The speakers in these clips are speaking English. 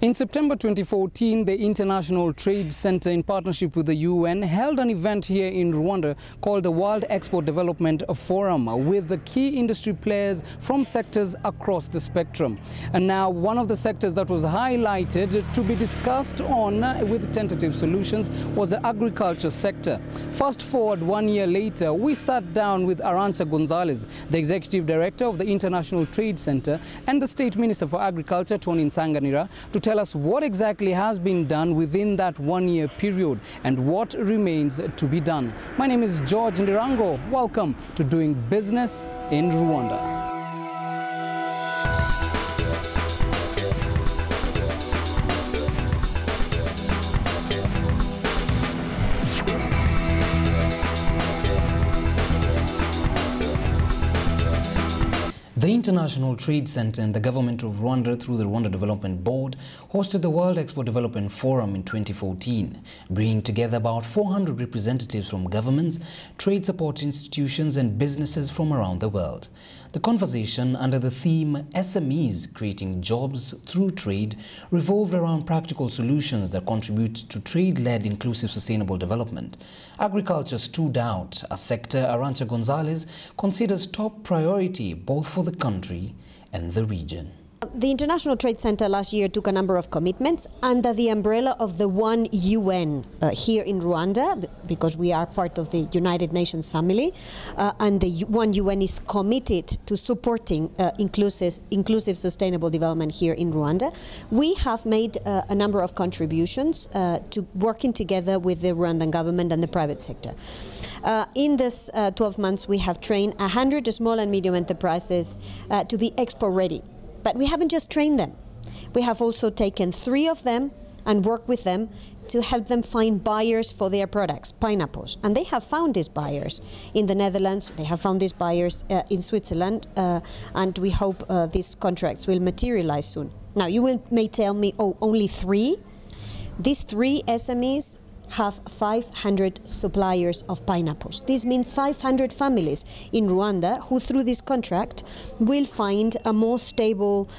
In September 2014, the International Trade Center, in partnership with the UN, held an event here in Rwanda called the World Export Development Forum, with the key industry players from sectors across the spectrum. And now one of the sectors that was highlighted to be discussed on with tentative solutions was the agriculture sector. Fast forward 1 year later, we sat down with Arancha Gonzalez, the Executive Director of the International Trade Center, and the State Minister for Agriculture, Nsanganira, to tell us what exactly has been done within that 1 year period and what remains to be done. My name is George Ndirango. Welcome to Doing Business in Rwanda. The International Trade Center and the government of Rwanda, through the Rwanda Development Board, hosted the World Export Development Forum in 2014, bringing together about 400 representatives from governments, trade support institutions and businesses from around the world. The conversation, under the theme SMEs Creating Jobs Through Trade, revolved around practical solutions that contribute to trade-led inclusive sustainable development. Agriculture stood out, a sector Arancha Gonzalez considers top priority both for the country and the region. The International Trade Center last year took a number of commitments under the umbrella of the One UN here in Rwanda, because we are part of the United Nations family, and the One UN is committed to supporting inclusive sustainable development here in Rwanda. We have made a number of contributions to working together with the Rwandan government and the private sector. In this 12 months, we have trained 100 small and medium enterprises to be export ready. But we haven't just trained them. We have also taken 3 of them and worked with them to help them find buyers for their products, pineapples. And they have found these buyers in the Netherlands, they have found these buyers in Switzerland, and we hope these contracts will materialize soon. Now, you may tell me, oh, only 3? These 3 SMEs have 500 suppliers of pineapples. This means 500 families in Rwanda who, through this contract, will find a more stable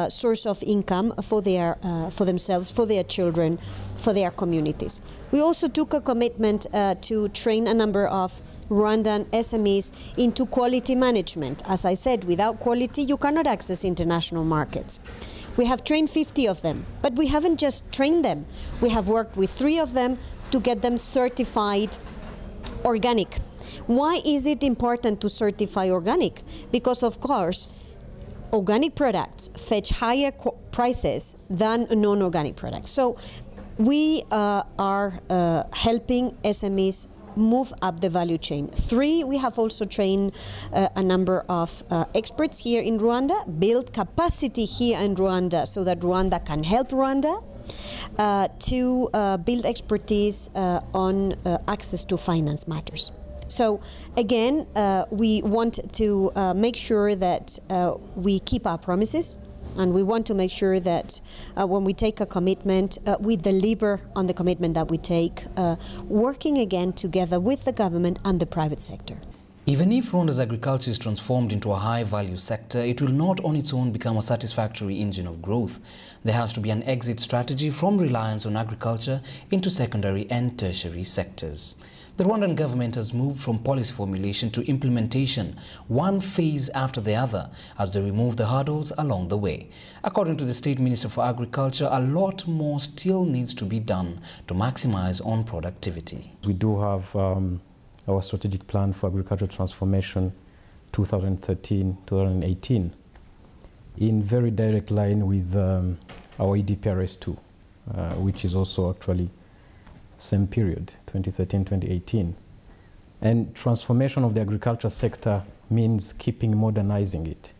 source of income for themselves, for their children, for their communities. We also took a commitment to train a number of Rwandan SMEs into quality management. As I said, without quality, you cannot access international markets. We have trained 50 of them, but we haven't just trained them. We have worked with 3 of them to get them certified organic. Why is it important to certify organic? Because, of course, organic products fetch higher prices than non-organic products. So we are helping SMEs move up the value chain. 3, we have also trained a number of experts here in Rwanda, build capacity here in Rwanda so that Rwanda can help Rwanda to build expertise on access to finance matters. So again, we want to make sure that we keep our promises, and we want to make sure that when we take a commitment, we deliver on the commitment that we take, working again together with the government and the private sector. Even if Rwanda's agriculture is transformed into a high-value sector, it will not on its own become a satisfactory engine of growth. There has to be an exit strategy from reliance on agriculture into secondary and tertiary sectors. The Rwandan government has moved from policy formulation to implementation, one phase after the other, as they remove the hurdles along the way. According to the State Minister for Agriculture, a lot more still needs to be done to maximize on productivity. We do have our strategic plan for agricultural transformation 2013-2018 in very direct line with our EDPRS2, which is also actually same period, 2013-2018. And transformation of the agriculture sector means keeping modernizing it.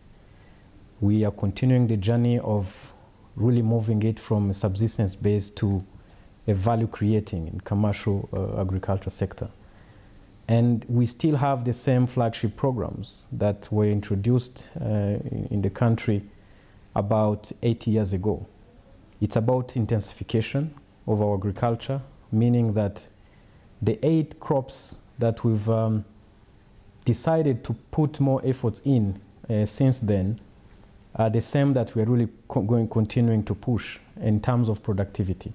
We are continuing the journey of really moving it from a subsistence base to a value creating in commercial agriculture sector. And we still have the same flagship programs that were introduced in the country about 80 years ago. It's about intensification of our agriculture, meaning that the 8 crops that we've decided to put more efforts in since then are the same that we are really continuing to push in terms of productivity.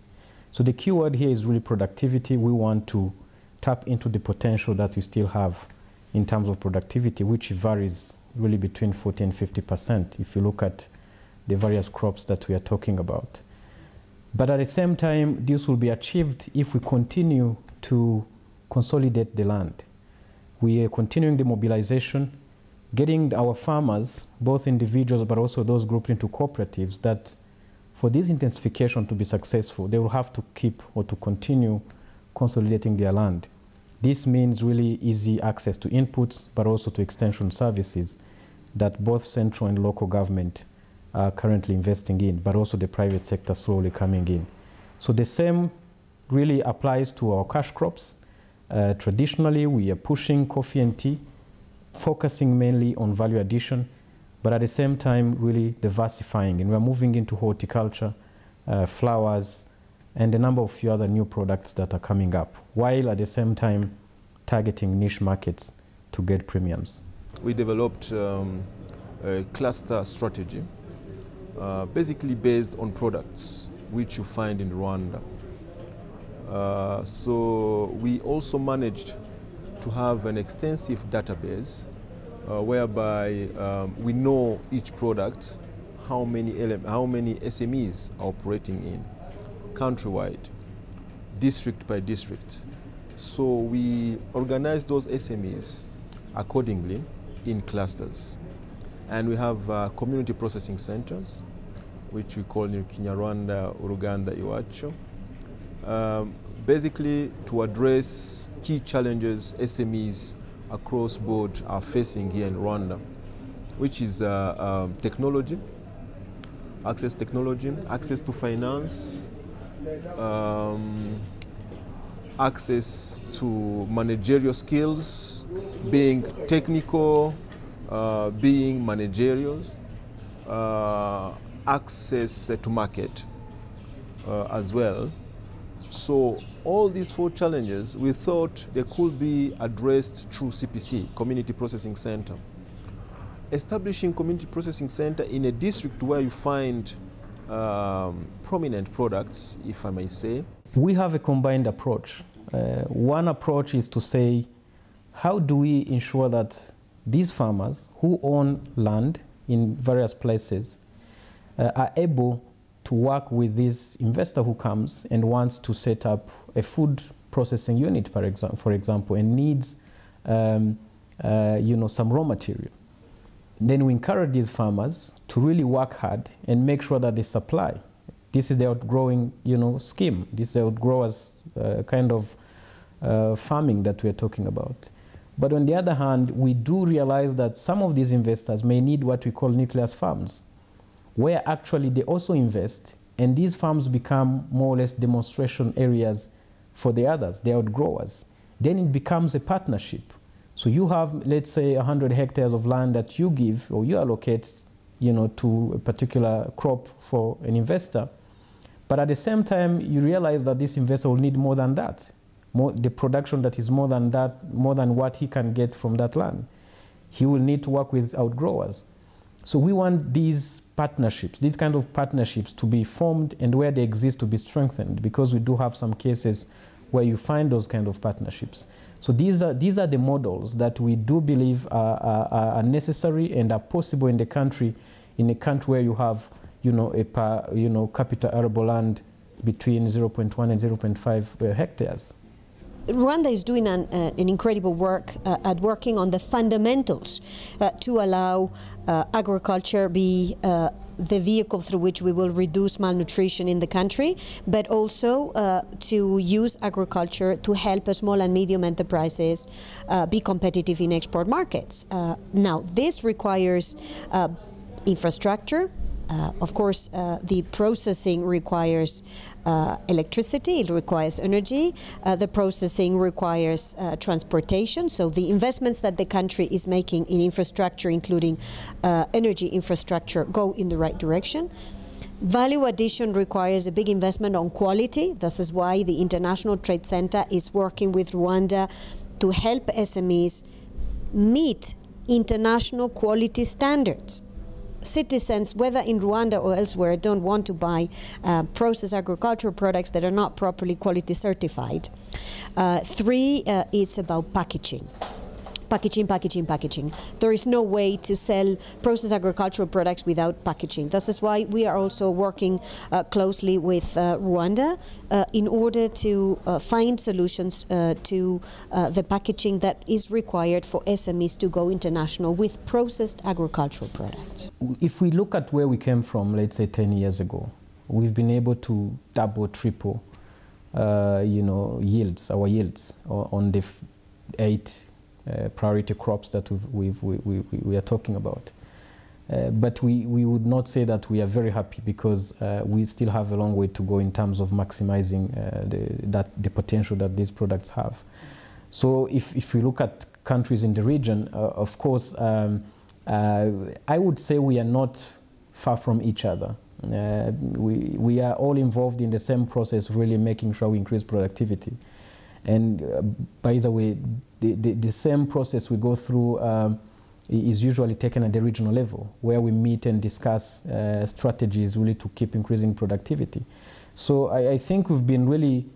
So the key word here is really productivity. We want to tap into the potential that we still have in terms of productivity, which varies really between 40 and 50% if you look at the various crops that we are talking about. But at the same time, this will be achieved if we continue to consolidate the land. We are continuing the mobilization, getting our farmers, both individuals but also those grouped into cooperatives, that for this intensification to be successful, they will have to keep or to continue consolidating their land. This means really easy access to inputs, but also to extension services that both central and local government are currently investing in, but also the private sector slowly coming in. So the same really applies to our cash crops. Traditionally, we are pushing coffee and tea, focusing mainly on value addition, but at the same time really diversifying, and we're moving into horticulture, flowers, and a number of few other new products that are coming up, while at the same time targeting niche markets to get premiums. We developed a cluster strategy, basically based on products which you find in Rwanda. So we also managed to have an extensive database whereby we know each product, how many SMEs are operating in, countrywide, district by district. So we organize those SMEs accordingly in clusters. And we have community processing centers, which we call Kinyarwanda, Uruganda, Iwacho, basically to address key challenges SMEs across board are facing here in Rwanda, which is technology, access to finance, access to managerial skills, being technical, being managerial, access to market as well. So all these four challenges, we thought they could be addressed through CPC, Community Processing Center. Establishing Community Processing Center in a district where you find prominent products, if I may say. We have a combined approach. One approach is to say, how do we ensure that these farmers who own land in various places are able to work with this investor who comes and wants to set up a food processing unit, for example, and needs some raw material. Then we encourage these farmers to really work hard and make sure that they supply. This is the outgrowing scheme. This is the outgrowers kind of farming that we're talking about. But on the other hand, we do realize that some of these investors may need what we call nucleus farms, where actually they also invest, and these farms become more or less demonstration areas for the others, the outgrowers. Then it becomes a partnership. So you have, let's say, 100 hectares of land that you give or you allocate, to a particular crop for an investor. But at the same time, you realize that this investor will need more than that, the production that is more than that, more than what he can get from that land. He will need to work with outgrowers. So we want these partnerships, these kind of partnerships to be formed, and where they exist to be strengthened, because we do have some cases where you find those kind of partnerships. So these are the models that we do believe are necessary and are possible in the country, where you have capita arable land between 0.1 and 0.5 hectares. Rwanda is doing an incredible work at working on the fundamentals to allow agriculture be the vehicle through which we will reduce malnutrition in the country, but also to use agriculture to help small and medium enterprises be competitive in export markets. Now, this requires infrastructure. Of course, the processing requires electricity, it requires energy, the processing requires transportation, so the investments that the country is making in infrastructure, including energy infrastructure, go in the right direction. Value addition requires a big investment on quality. This is why the International Trade Center is working with Rwanda to help SMEs meet international quality standards. citizens, whether in Rwanda or elsewhere, don't want to buy processed agricultural products that are not properly quality certified. 3 is about packaging. Packaging. There is no way to sell processed agricultural products without packaging. This is why we are also working closely with Rwanda in order to find solutions to the packaging that is required for SMEs to go international with processed agricultural products. If we look at where we came from, let's say 10 years ago, we've been able to double, triple, our yields on the 8 priority crops that we are talking about. But we would not say that we are very happy, because we still have a long way to go in terms of maximizing the potential that these products have. So if we look at countries in the region, of course, I would say we are not far from each other. We are all involved in the same process, really making sure we increase productivity. And by the way, the same process we go through is usually taken at the regional level, where we meet and discuss strategies really to keep increasing productivity. So I think we've been really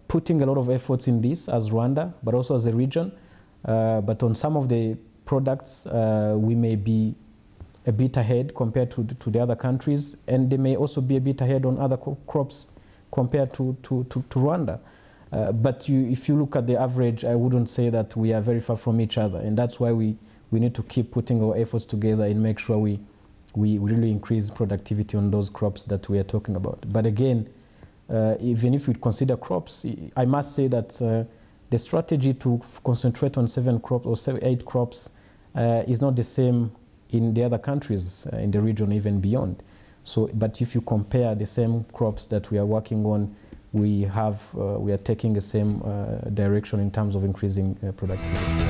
putting a lot of efforts in this as Rwanda, but also as a region. But on some of the products, we may be a bit ahead compared to the other countries, and they may also be a bit ahead on other crops compared to Rwanda. But if you look at the average, I wouldn't say that we are very far from each other, and that's why we need to keep putting our efforts together and make sure we really increase productivity on those crops that we are talking about. But again, even if we consider crops, I must say that the strategy to concentrate on 7 crops or 8 crops is not the same in the other countries in the region, even beyond. So, but if you compare the same crops that we are working on, we are taking the same direction in terms of increasing productivity.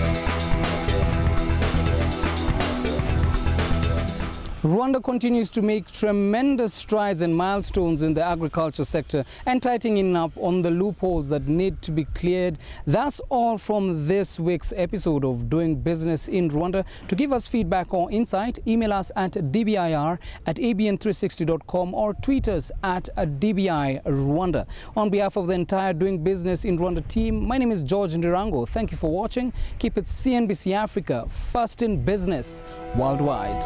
Rwanda continues to make tremendous strides and milestones in the agriculture sector and tightening up on the loopholes that need to be cleared. That's all from this week's episode of Doing Business in Rwanda. To give us feedback or insight, email us at dbir@abn360.com or tweet us at DBI Rwanda. On behalf of the entire Doing Business in Rwanda team, my name is George Ndirango. Thank you for watching. Keep it CNBC Africa, first in business worldwide.